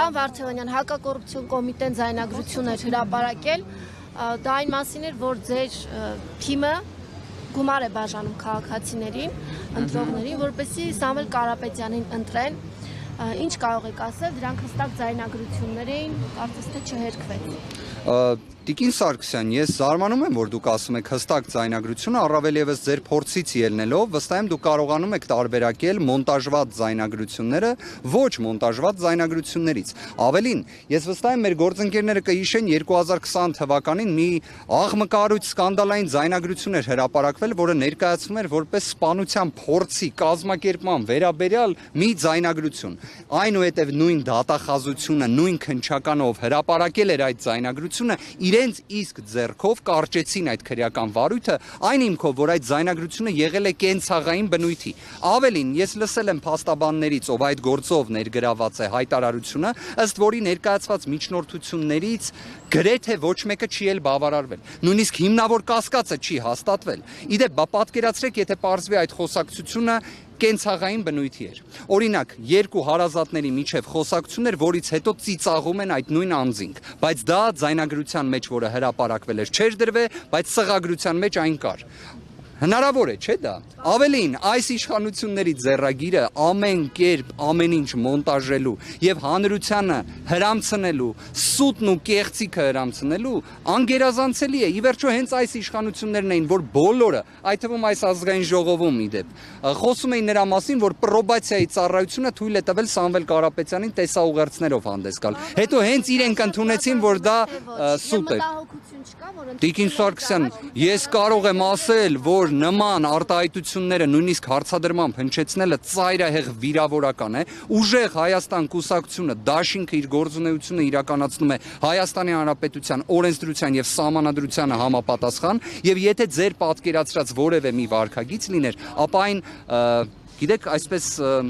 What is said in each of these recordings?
Պարոն Վարդևանյան, հակակոռուպցիոն կոմիտեն ձայնագրություն էր հրապարակել, դա այն մասին էր, որ ձեր թիմը գումար է բաժանում քաղաքացիներին, ընտրողներին, որպեսզի Սամվել Կարապետյանին ընտրեն, ինչ կարող եք ասել, դրանք հստակ ձայնագրություններ էին, կարծես թե չհերքվեց։ Տիկին Սարգսյան, ես զարմանում եմ, որ դուք ասում եք հստակ ձայնագրությունը, առավել ևս ձեր փորձից ելնելով, վստահ եմ դուք կարողանում եք տարբերակել մոնտաժված ձայնագրությունները ոչ մոնտաժված ձայնագրություններից։ Ավելին, ես վստահ եմ մեր գործընկերները կհիշեն 2020 թվականին մի աղմկահարույց սկանդալային ձայնագրություն էր հրապարակվել, որը ներկայացվում էր որպես սպանության փորձի կազմակերպման վերաբերյալ մի ձայնագրություն։ Այնուհետև նույն դատախազությունը նույն քննչականով հրապարակել էր այդ ձայնագրությունը, իրենց իսկ ձեռքով կարճեցին այդ քրեական վարույթը, այն հիմքով, որ այդ ձայնագրությունը եղել է կենցաղային բնույթի։ Ավելին, ես լսել եմ փաստաբաններից, ով այդ գործով ներգրաված է հայտարարությունը, ըստ որի ներկայացված միջնորդություններից գրեթե ոչ մեկը չի էլ բավարարվել։ Նույնիսկ հիմնավոր կասկածը չի հաստատվել։ Իդեպ, պատկերացրեք, եթե պարզվի այդ խոսակցությունը կենցաղային բնույթի էր։ Օրինակ, երկու հարազատների միջև խոսակցություն էր, որից հետո ծիծաղում են այդ նույն անձինք, բայց դա ձայնագրության մեջ, որը հրապարակվել էր, չէր դրվել, բայց սղագրության մեջ այն կար։ Հնարավոր է, չէ՞ դա։ Ավելին, այս իշխանությունների ձեռագիրը ամեն կերպ ամեն ինչ մոնտաժելու եւ հանրությանը հրամցնելու, սուտն ու կեղծիքը հրամցնելու անգերազանցելի է։ Ի վերջո հենց այս իշխանություններն էին, որ բոլորը, այդ թվում այս ազգային ժողովում իդեպ, խոսում էին նրա մասին, որ պրոբացիայի ծառայությունը թույլ է տվել Սամվել Կարապետյանին տեսաուղերձներով հանդես գալ։ Հետո հենց իրենք ընդունեցին, որ դա սուտ է։ Տիկին Սարգսյան, ես կարող եմ ասել, որ նման արտահայտությունները նույնիսկ հարցադրմամբ հնչեցնելը ծայրահեղ վիրավորական է, ուժեղ Հայաստան կուսակցությունը դաշինքը իր գործունեությունը իրականացնում է Հայաստանի Հանրապետության օրենսդրության եւ սահմանադրությանը համապատասխան, եւ եթե ձեր պատկերացրած որևէ մի վարքագիծ լիներ, ապա այն գիտեք, այսպես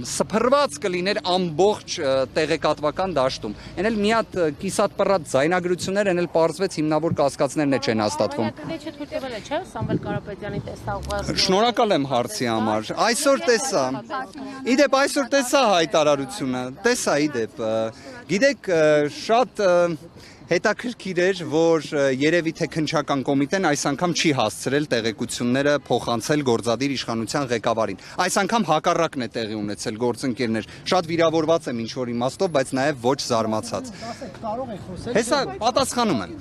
սփռված կլիներ ամբողջ տեղեկատվական դաշտում։ Այն էլ մի հատ կիսատ պռատ ձայնագրություններ, այն էլ պարզվեց հիմնավոր կասկածներն է չեն հաստատվում։ Սամվել Կարապետյանի տեսաուղերձ։ Շնորհակալ եմ հարցի համար։ Այսօր տեսա։ Իդեպ այսօր տեսա հայտարարությունը, տեսա իդեպ։ Գիտեք, շատ հետաքրքիր էր, որ երևի թե քննչական կոմիտեն այս անգամ չի հասցրել տեղեկությունները փոխանցել գործադիր իշխանության ղեկավարին։ Այս անգամ հակառակն է տեղի ունեցել, գործընկերներ։ Շատ վիրավորված եմ ինչ-որ իմաստով, բայց նաև ոչ զարմացած։ Հեսա պատասխանում եմ։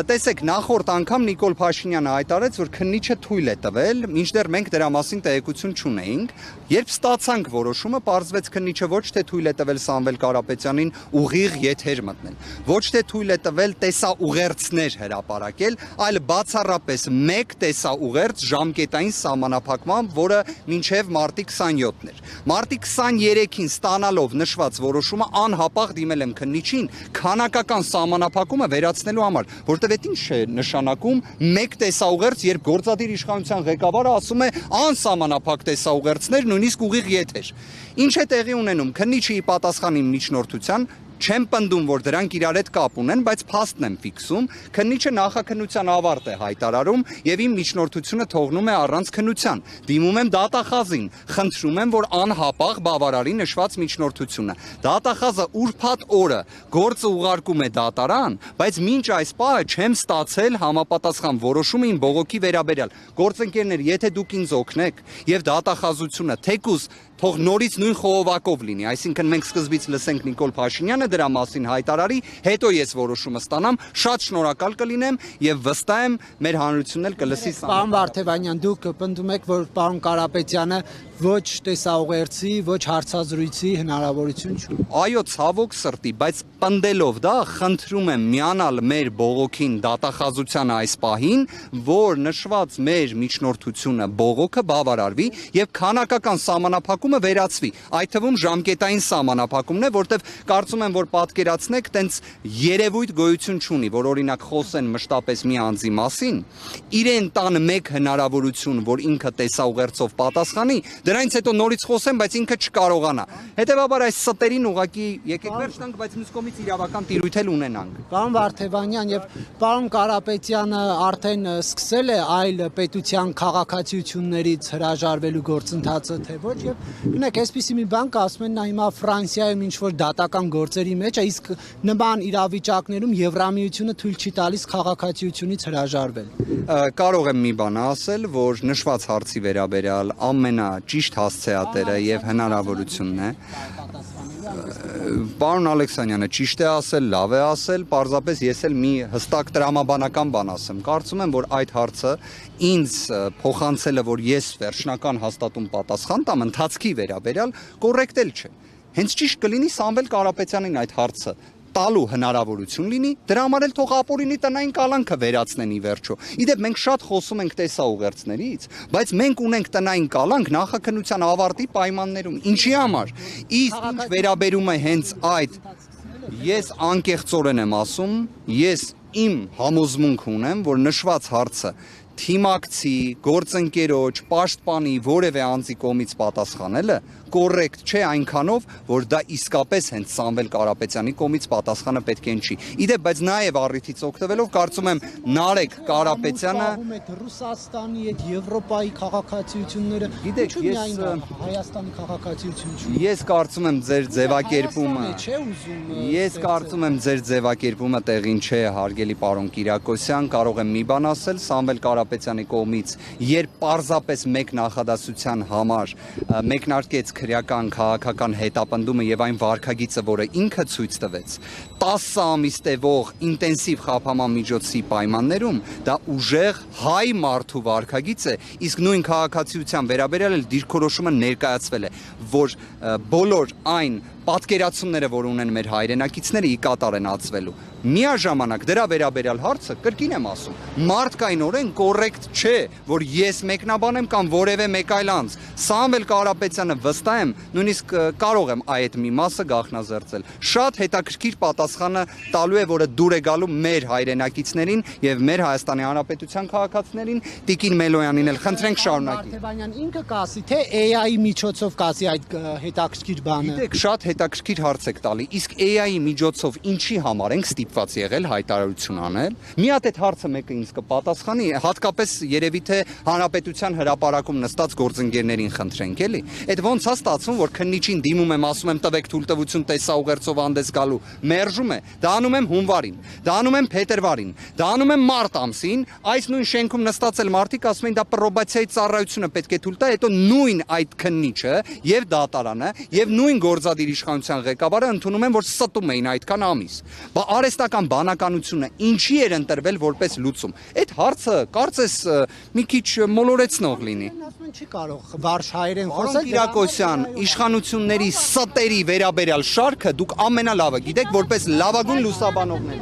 Տեսեք, նախորդ անգամ Նիկոլ Փաշինյանը հայտարարեց, որ քննիչը թույլ է տվել, մինչդեռ մենք դրա մասին տեղեկություն չունեինք։ Երբ ստացանք որոշումը, պարզվեց քննիչը ոչ թե թույլ է տվել Սամվել Կարապետյանին ուղիղ եթեր մտնել, ոչ թե թույլ է տվել տեսաուղերձներ հրապարակել, այլ բացառապես մեկ տեսաուղերձ ժամկետային սահմանափակմամբ, որը մինչև մարտի 27-ն էր։ Մարտի 23-ին ստանալով նշված որոշումը անհապաղ դիմել եմ քննիչին քանակական սահմանափակումը վերացնելու համար, որտեղ այդ ինչ է նշանակում մեկ տեսաուղերձ, երբ գործադիր իշխանության ղեկավարը ասում է անսահմանափակ տեսաուղերձներ, նույնիսկ ուղիղ եթեր։ Ինչ է տեղի ունենում, քննիչի պատասխանի միջնորդության չեմ պնդում, որ դրանք իրար հետ կապ ունեն, բայց փաստն եմ ֆիքսում, քննիչը նախաքննության ավարտ է հայտարարում եւ իմ միջնորդությունը թողնում է առանց քննության։ Դիմում եմ դատախազին, խնդրում եմ, որ անհապաղ բավարարի նշված միջնորդությունը։ Դատախազը ուրբաթ օրը գործը ուղարկում է դատարան, բայց մինչ այս պահը չեմ ստացել համապատասխան որոշում իմ բողոքի վերաբերյալ։ Գործընկերներ, եթե դուք ինձ օգնեք եւ դատախազությունը թեկուզ թող նորից նույն խողովակով լինի, այսինքն մենք սկզբից լսենք Նիկոլ Փաշինյանը դրա մասին հայտարարի, հետո ես որոշումը ստանամ, շատ շնորհակալ կլինեմ եւ վստահ եմ մեր հանրությունն էլ կլսի։ Պարոն Վարդևանյան, դուք պնդում եք, որ պարոն Կարապետյանը ոչ տեսաուղերձի, ոչ հարցազրույցի հնարավորություն չունի։ Այո, ցավոք սրտի, բայց պնդելով դա, խնդրում եմ միանալ մեր բողոքին դատախազությանը այս պահին, որ նշված մեր միջնորդությունը բողոքը բավարարվի եւ քանակական սահմանափակումը վերացվի։ Այդ թվում ժամկետային սահմանափակումն է, որտեղ կարծում եմ, որ պատկերացնեք, տենց երևույթ գոյություն չունի, որ օրինակ խոսեն մշտապես մի անձի մասին, իրեն տան մեկ հնարավորություն, որ ինքը տեսաուղերձով պատասխանի, Դրանից հետո նորից խոսեմ, բայց ինքը չկարողանա։ Հետևաբար այս ստերին ուղակի եկեք վերջ տանք, բայց մյուս կողմից իրավական տիրույթ էլ ունենանք։ Պարոն Վարդևանյան եւ պարոն Կարապետյանը արդեն սկսել է այլ պետության քաղաքացիություններից հրաժարվելու գործընթացը, թե ոչ, եւ գնեք, այսպիսի մի բան կա, ասում են նա հիմա Ֆրանսիայում ինչ որ դատական գործերի մեջ է, իսկ նման իրավիճակներում Եվրամիությունը թույլ չի տալիս քաղաքացիությունից հրաժարվել։ Կարող եմ մի բան ասել, որ նշված հարցի վերաբերյալ ամենաճիշտ հասցեատերը եւ հնարավորությունն է։ Պարոն Ալեքսանյանը ճիշտ է ասել, լավ է ասել, պարզապես ես էլ մի հստակ տրամաբանական բան ասեմ։ Կարծում եմ, որ այդ հարցը ինձ փոխանցելը, որ ես վերջնական հաստատում պատասխան տամ ընթացքի վերաբերյալ, կոռեկտ էլ չէ։ Հենց ճիշտ կլինի Սամվել Կարապետյանին այդ հարցը տալու հնարավորություն լինի, դրա համար էլ թող ապօրինի տնային կալանքը վերացնեն ի վերջո։ Իդեպ մենք շատ խոսում ենք տեսաուղերձներից, բայց մենք ունենք տնային կալանք նախաքննության ավարտի պայմաններում։ Ինչի համար։ Իսկ ինչ վերաբերում է հենց այդ, ես անկեղծորեն եմ ասում, ես իմ համոզմունք ունեմ, որ նշված հարցը թիմակցի, գործընկերոջ, պաշտպանի որևէ անձի կողմից պատասխանելը կոռեկտ չէ այնքանով, որ դա իսկապես հենց Սամվել Կարապետյանի կողմից պատասխանը պետք է ինչի։ Իդեպ, բայց նաև առիթից օգտվելով կարծում եմ Նարեկ Կարապետյանը Ռուսաստանի հետ Եվրոպայի քաղաքացիությունները, գիտեք, ես Հայաստանի քաղաքացիություն չունի։ Ես կարծում եմ ձեր ձևակերպումը, ես կարծում եմ ձեր ձևակերպումը տեղին չէ, հարգելի պարոն Կիրակոսյան, կարող եմ մի բան ասել, Սամվել Կարապետյանի կողմից, երբ պարզապես մեկ նախադասության համար մեկնարկեց քրեական քաղաքական հետապնդումը եւ այն վարքագիծը, որը ինքը ցույց տվեց 10 ամիս տևող ինտենսիվ խափանման միջոցի պայմաններում, դա ուժեղ հայ մարդու վարքագիծ է, իսկ նույն քաղաքացիության վերաբերյալ էլ դիրքորոշումը ներկայացվել է, որ բոլոր այն պատկերացումները, որ ունեն մեր հայրենակիցները, ի կատար են ածվելու։ Միաժամանակ դրա վերաբերյալ հարցը կրկին եմ ասում, մարդկայնորեն կոռեկտ չէ, որ ես մեկնաբանեմ կամ որևէ մեկ այլ անձ։ Սամվել Կարապետյանը վստահ եմ, նույնիսկ կարող եմ այդ մի մասը գաղտնազերծել։ Շատ հետաքրքիր պատասխանը տալու է, որը դուր է գալու մեր հայրենակիցներին եւ մեր Հայաստանի Հանրապետության քաղաքացիներին, Տիկին Մելոյանին էլ խնդրենք շարունակի։ Վարդևանյան ինքը կասի, թե AI-ի միջոցով կասի այդ հետաքրքիր բանը։ Գիտեք, շատ հետաքրքիր հարց եք տալի, իսկ AI-ի միջոցով ինչի համար ենք ստիպված եղել հայտարարություն անել։ Մի հատ այդ հարցը մեկը ինձ կպատասխանի, հատկապես երևի թե Հանրապետության հրապարակում նստած գործընկերներին խնդրենք, էլի։ Այդ ոնց է ստացվում, որ քննիչին դիմում եմ, ասում եմ տվեք թույլտվություն տեսաուղերձով հանդես գալու, մերժում է։ Դա անում եմ հունվարին, դա անում եմ փետրվարին, դա անում եմ մարտ ամսին, այս նույն շենքում նստածել մարդիկ ասում են դա պրոբացիայի ծառայությունը պետք է թույլ տա, հետո նույն այդ քննիչը եւ դատարանը եւ նույն գործադիր իշխանության ղեկավարը ընդունում են, որ ստում էին այդքան ամիս։ Բա արհեստական բանականությունը ինչի էր ընտրվել որպես լուծում։ Այդ հարցը կարծես մի քիչ մոլորեցնող լինի։ Ասում են չի կարող վարժ հայերեն Պարոն խոսել։ Կիրակոսյան, իշխանությունների ստերի վերաբերյալ շարքը դուք ամենալավը գիտեք որպես լավագույն լուսաբանողներ։